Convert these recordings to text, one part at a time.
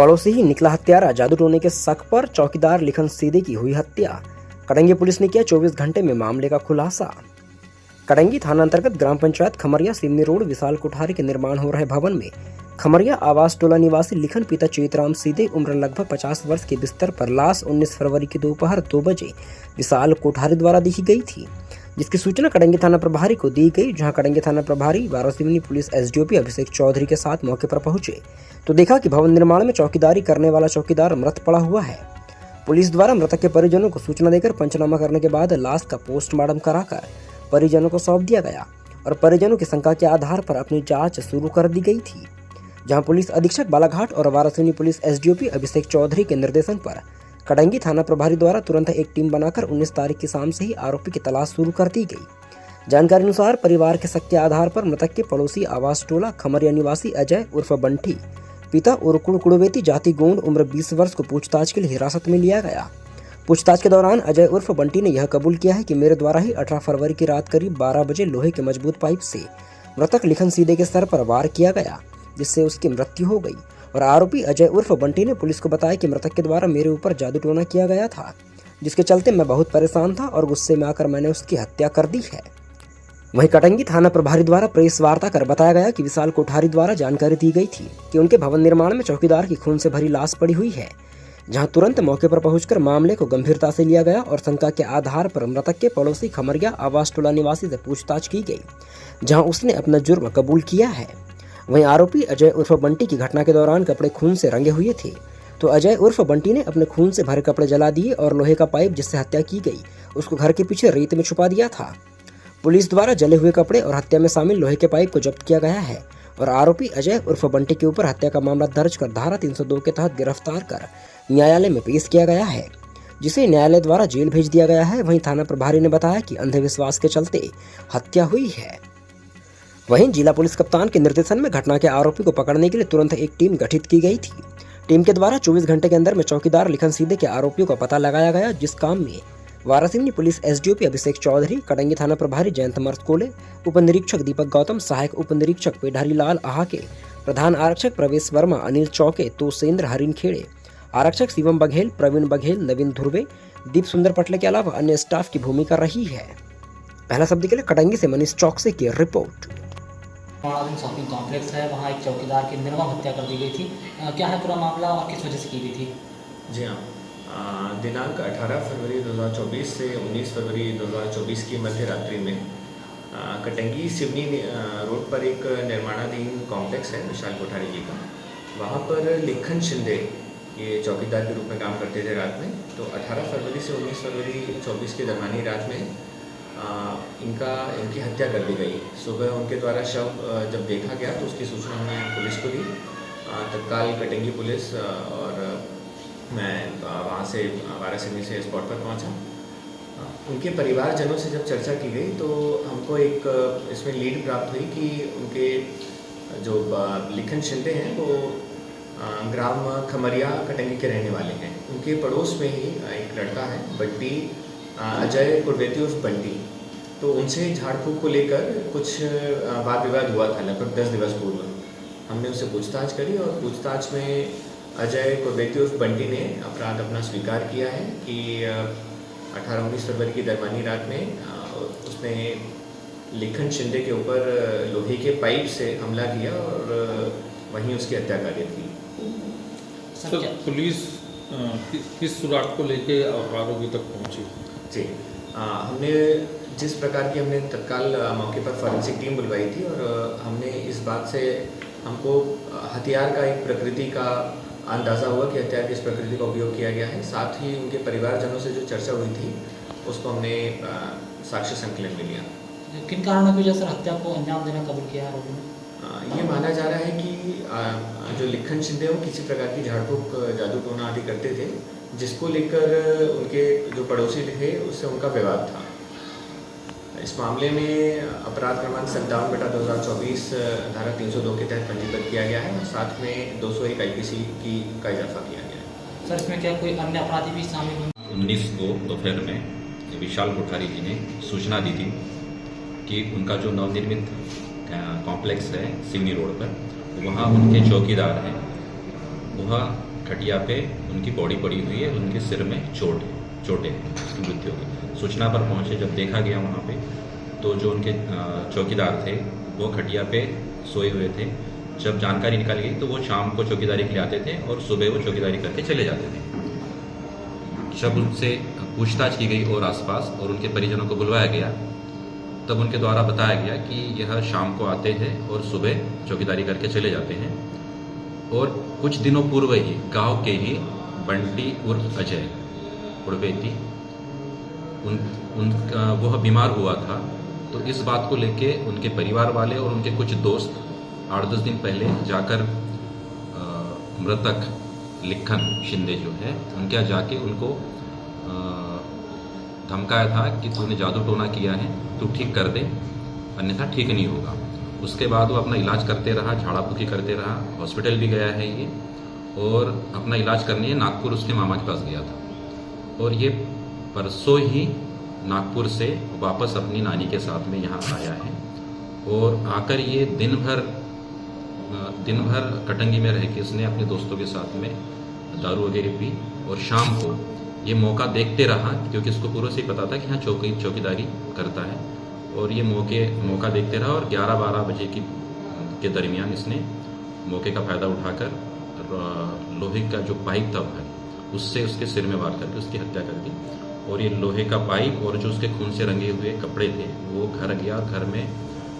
पड़ोसी ही निकला हत्यारा। जादू टोने के शक पर चौकीदार लिखन सीधे की हुई हत्या। कड़ंगी पुलिस ने किया 24 घंटे में मामले का खुलासा। कड़ंगी थाना अंतर्गत ग्राम पंचायत खमरिया सिवनी रोड विशाल कोठारी के निर्माण हो रहे भवन में खमरिया आवास टोला निवासी लिखन पिता चेतराम सीधे उम्र लगभग 50 वर्ष के बिस्तर पर लाश 19 फरवरी की दोपहर 2 बजे विशाल कोठारी द्वारा देखी गई थी, जिसकी सूचना कड़ंगी थाना प्रभारी को दी गई। जहां कड़ंगी थाना प्रभारी वारासिवनी पुलिस एसडीओपी अभिषेक चौधरी के साथ मौके पर पहुंचे तो देखा कि भवन निर्माण में चौकीदारी करने वाला चौकीदार मृत पड़ा हुआ है। पुलिस द्वारा मृतक के परिजनों को सूचना देकर पंचनामा करने के बाद लाश का पोस्टमार्टम कराकर परिजनों को सौंप दिया गया और परिजनों की शंका के आधार पर अपनी जांच शुरू कर दी गई थी। जहां पुलिस अधीक्षक बालाघाट और वारासिवनी पुलिस एसडीओपी अभिषेक चौधरी के निर्देशन पर कड़ंगी थाना प्रभारी द्वारा तुरंत एक टीम बनाकर 19 तारीख की शाम से ही आरोपी की तलाश शुरू कर दी गई। जानकारी अनुसार परिवार के शक के आधार पर मृतक के पड़ोसी आवास टोला खमरिया निवासी अजय उर्फ बंटी पिता उर्कुड़ कुड़वेती जाति गोंड उम्र 20 वर्ष को पूछताछ के लिए हिरासत में लिया गया। पूछताछ के दौरान अजय उर्फ बंटी ने यह कबूल किया है कि मेरे द्वारा ही 18 फरवरी की रात करीब 12 बजे लोहे के मजबूत पाइप से मृतक लिखन सीधे के सर पर वार किया गया, जिससे उसकी मृत्यु हो गई। और आरोपी अजय उर्फ बंटी ने पुलिस को बताया कि मृतक के द्वारा मेरे ऊपर जादू टोना किया गया था, जिसके चलते मैं बहुत परेशान था और गुस्से में आकर मैंने उसकी हत्या कर दी है। वहीं कड़ंगी थाना प्रभारी द्वारा प्रेस वार्ता कर बताया गया कि विशाल कोठारी द्वारा जानकारी दी गई थी कि उनके भवन निर्माण में चौकीदार की खून से भरी लाश पड़ी हुई है। जहां तुरंत मौके पर पहुंचकर मामले को गंभीरता से लिया गया और शंका के आधार पर मृतक के पड़ोसी खमरिया आवास टोला निवासी से पूछताछ की गई, जहां उसने अपना जुर्म कबूल किया है। वहीं आरोपी अजय उर्फ बंटी की घटना के दौरान कपड़े खून से रंगे हुए थे, तो अजय उर्फ बंटी ने अपने खून से भरे कपड़े जला दिए और लोहे का पाइप जिससे हत्या की गई उसको घर के पीछे रेत में छुपा दिया था। पुलिस द्वारा जले हुए कपड़े और हत्या में शामिल लोहे के पाइप को जब्त किया गया है और आरोपी अजय उर्फ बंटी के ऊपर हत्या का मामला दर्ज कर धारा 302 के तहत गिरफ्तार कर न्यायालय में पेश किया गया है, जिसे न्यायालय द्वारा जेल भेज दिया गया है। वहीं थाना प्रभारी ने बताया कि अंधविश्वास के चलते हत्या हुई है। वहीं जिला पुलिस कप्तान के निर्देशन में घटना के आरोपी को पकड़ने के लिए तुरंत एक टीम गठित की गई थी। टीम के द्वारा 24 घंटे के अंदर में चौकीदार लिखन सीधे के आरोपियों का पता लगाया गया, जिस काम में वारासिवनी पुलिस एसडीओपी अभिषेक चौधरी, कड़ंगी थाना प्रभारी जयंत मर्तकोले, उप निरीक्षक दीपक गौतम, सहायक उप निरीक्षक पेढ़ारी लाल आहाके, प्रधान आरक्षक प्रवेश वर्मा, अनिल चौके, तोसेंद्र हरिन खेड़े, आरक्षक शिवम बघेल, प्रवीण बघेल, नवीन ध्रुवे, दीप सुंदर पटले के अलावा अन्य स्टाफ की भूमिका रही है। पहला शब्द के लिए कड़ंगी से मनीष चौकसे की रिपोर्ट। शॉपिंग कॉम्प्लेक्स है, वहाँ एक चौकीदार की निर्मम हत्या कर दी गई थी। क्या है पूरा मामला और किस वजह से की गई थी? जी हाँ, दिनांक 18 फरवरी 2024 से 19 फरवरी 2024 की मध्य रात्रि में कटंगी सिवनी रोड पर एक निर्माणाधीन कॉम्प्लेक्स है विशाल कोठारी जी का। वहाँ पर लिखन शिंदे ये चौकीदार के रूप में काम करते थे रात में। तो 18 फरवरी से 19 फरवरी 2024 के दरमियानी रात में इनकी हत्या कर दी गई। सुबह उनके द्वारा शव जब देखा गया तो उसकी सूचना हमने पुलिस को दी। तत्काल कटंगी पुलिस और मैं वहाँ से वारासिवनी से स्पॉट पर पहुँचा। उनके परिवारजनों से जब चर्चा की गई तो हमको एक इसमें लीड प्राप्त हुई कि उनके जो लिखन शिंदे हैं वो ग्राम खमरिया कटंगी के रहने वाले हैं। उनके पड़ोस में ही एक लड़का है बंटी, अजय कुड़वेती उर्फ बंटी। तो उनसे झाड़ फूक को लेकर कुछ वाद विवाद हुआ था लगभग 10 दिवस पूर्व। हमने उससे पूछताछ करी और पूछताछ में अजय कुड़वेती उर्फ बंटी ने अपराध अपना स्वीकार किया है कि 18-19 फरवरी की दरमियानी रात में उसने लिखन शिंदे के ऊपर लोहे के पाइप से हमला किया और वहीं उसकी हत्या कर दी थी। सर, पुलिस किस सुराग को लेके आरोपी तक पहुंची? जी, हमने जिस प्रकार की हमने तत्काल मौके पर फॉरेंसिक टीम बुलवाई थी और हमने इस बात से हमको हथियार का एक प्रकृति का अंदाज़ा हुआ कि हथियार किस प्रकृति का उपयोग किया गया है। साथ ही उनके परिवारजनों से जो चर्चा हुई थी उसको हमने साक्ष्य संकलन में लिया। किन कारणों की वजह से हत्या को अंजाम देना कबूल किया है आरोपी ने? ये माना जा रहा है कि जो लिखन शिंदे वो किसी प्रकार की झाड़ फूक जादू टोना आदि करते थे, जिसको लेकर उनके जो पड़ोसी थे उससे उनका विवाद था। इस मामले में अपराध क्रमांक 57/2024 धारा 302 के तहत पंजीबद्ध किया गया है और साथ में 201 IPC का इजाफा किया गया है। सर, इसमें क्या कोई अन्य अपराधी भी शामिल हुए? 19 को दोपहर में विशाल कोठारी जी ने सूचना दी थी कि उनका जो नवनिर्मित कॉम्प्लेक्स है सिवनी रोड पर, वहाँ उनके चौकीदार हैं, वह खटिया पे उनकी बॉडी पड़ी हुई है, उनके सिर में चोटें हैं, उसकी मृत्यु हो गई। सूचना पर पहुंचे, जब देखा गया वहाँ पे तो जो उनके चौकीदार थे वो खटिया पे सोए हुए थे। जब जानकारी निकाली गई तो वो शाम को चौकीदारी के लिए आते थे और सुबह वो चौकीदारी करके चले जाते थे। जब उनसे पूछताछ की गई और आसपास और उनके परिजनों को बुलवाया गया, तब उनके द्वारा बताया गया कि यह शाम को आते थे और सुबह चौकीदारी करके चले जाते हैं। और कुछ दिनों पूर्व ही गांव के ही बंटी उर्फ अजय उर्वेती वह बीमार हुआ था। तो इस बात को लेके उनके परिवार वाले और उनके कुछ दोस्त 8-10 दिन पहले जाकर मृतक लिखन शिंदे जो है उनके यहाँ जाके उनको धमकाया था कि तूने जादू टोना किया है, तू ठीक कर दे, अन्यथा ठीक नहीं होगा। उसके बाद वो अपना इलाज करते रहा, झाड़ा फूकी करते रहा, हॉस्पिटल भी गया है ये, और अपना इलाज करने नागपुर उसके मामा के पास गया था। और ये परसों ही नागपुर से वापस अपनी नानी के साथ में यहाँ आया है। और आकर ये दिन भर कटंगी में रह के उसने अपने दोस्तों के साथ में दारू वगैरह पी, और शाम को ये मौका देखते रहा, क्योंकि उसको पूर्व से ही पता था कि यहाँ चौकीदारी करता है। और ये मौका देखते रहा और 11-12 बजे के दरमियान इसने मौके का फ़ायदा उठाकर लोहे का जो पाइप था उससे उसके सिर में वार करके उसकी हत्या कर दी। और ये लोहे का पाइप और जो उसके खून से रंगे हुए कपड़े थे वो घर गया, घर में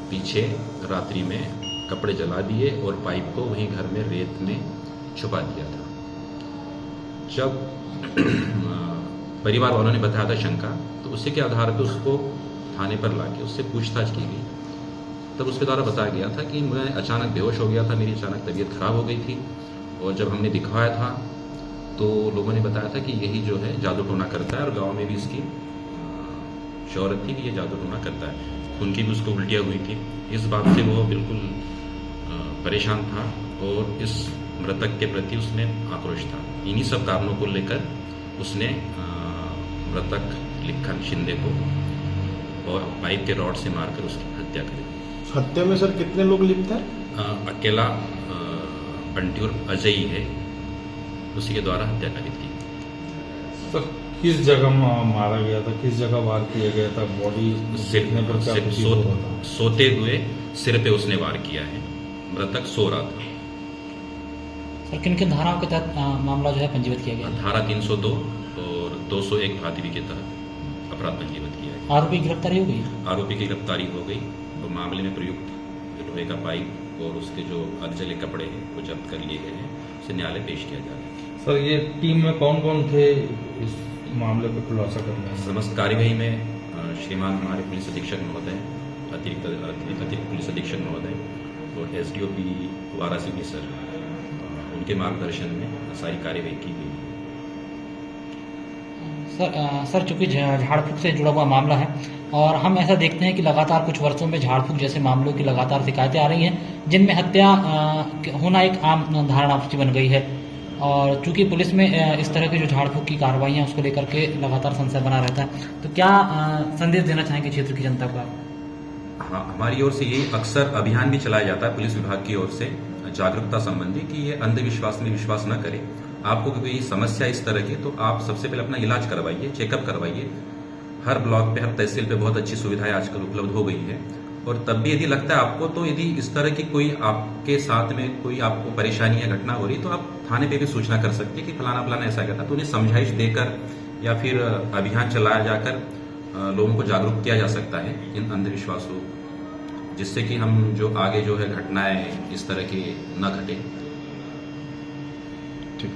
पीछे रात्रि में कपड़े जला दिए और पाइप को वहीं घर में रेत में छुपा दिया था। जब परिवार वालों ने बताया था शंका, तो उसी के आधार पर उसको थाने पर लाके उससे पूछताछ की गई। तब उसके द्वारा बताया गया था कि मैं अचानक बेहोश हो गया था, मेरी अचानक तबीयत खराब हो गई थी, और जब हमने दिखवाया था तो लोगों ने बताया था कि यही जो है जादू टोना करता है, और गांव में भी इसकी शोहरत थी कि ये जादू टोना करता है। उनकी भी उसको उल्टियाँ हुई थी। इस बात से वो बिल्कुल परेशान था और इस मृतक के प्रति उसमें आक्रोश था। इन्हीं सब कारणों को लेकर उसने मृतक लिखन शिंदे को और पाइप के रॉड से मारकर उसकी हत्या करी। हत्या में सर कितने लोग लिप्त हैं? अकेला बंटी और अजय ही है, उसी के द्वारा हत्या करी थी। सर किस जगह मारा गया था, किस जगह वार किया गया था? बॉडी देखने पर क्या प्रतीत हो रहा था? सोते हुए सिर पे उसने वार किया है। मृतक सो रहा था। सर किन किन धाराओं के तहत मामला जो है पंजीबद्ध किया गया? धारा 302 और 201 भादवी के तहत अपराध पंजीबद्ध किया है। आरोपी की गिरफ्तारी हो गई? आरोपी की गिरफ्तारी हो गई और मामले में प्रयुक्त लोहे का पाइप और उसके जो अर्जले कपड़े हैं वो जब्त कर लिए गए हैं, उसे न्यायालय पेश किया जा रहा है। सर ये टीम में कौन कौन थे इस मामले पर खुलासा करने में? समस्त कार्यवाही में श्रीमान हमारे पुलिस अधीक्षक महोदय, अतिरिक्त पुलिस अधीक्षक महोदय और SDOP वाराणसी सर, उनके मार्गदर्शन में सारी कार्यवाही की गई। सर चूंकि झाड़ फूक से जुड़ा हुआ मामला है और हम ऐसा देखते हैं कि लगातार कुछ वर्षों में झाड़ फूक जैसे मामलों की लगातार शिकायतें आ रही हैं, जिनमें हत्या होना एक आम धारणा बन गई है। और चूंकि पुलिस में इस तरह की जो झाड़ फूक की कार्रवाइयाँ उसको लेकर के लगातार संशय बना रहता है, तो क्या संदेश देना चाहेंगे क्षेत्र की जनता को? हाँ, हमारी ओर से ये अक्सर अभियान भी चलाया जाता है पुलिस विभाग की ओर से जागरूकता संबंधी कि ये अंधविश्वास में विश्वास न करें। आपको कोई समस्या इस तरह की तो आप सबसे पहले अपना इलाज करवाइए, चेकअप करवाइए। हर ब्लॉक पे, हर तहसील पे बहुत अच्छी सुविधाएं आजकल उपलब्ध हो गई है। और तब भी यदि लगता है आपको, तो यदि इस तरह की कोई आपके साथ में कोई आपको परेशानी या घटना हो रही तो आप थाने पे भी सूचना कर सकते हैं कि फलाना ऐसा कहता, तो उन्हें समझाइश देकर या फिर अभियान चलाया जाकर लोगों को जागरूक किया जा सकता है इन अंधविश्वासों, जिससे कि हम जो आगे जो है घटनाएं इस तरह की न घटे। ठीक।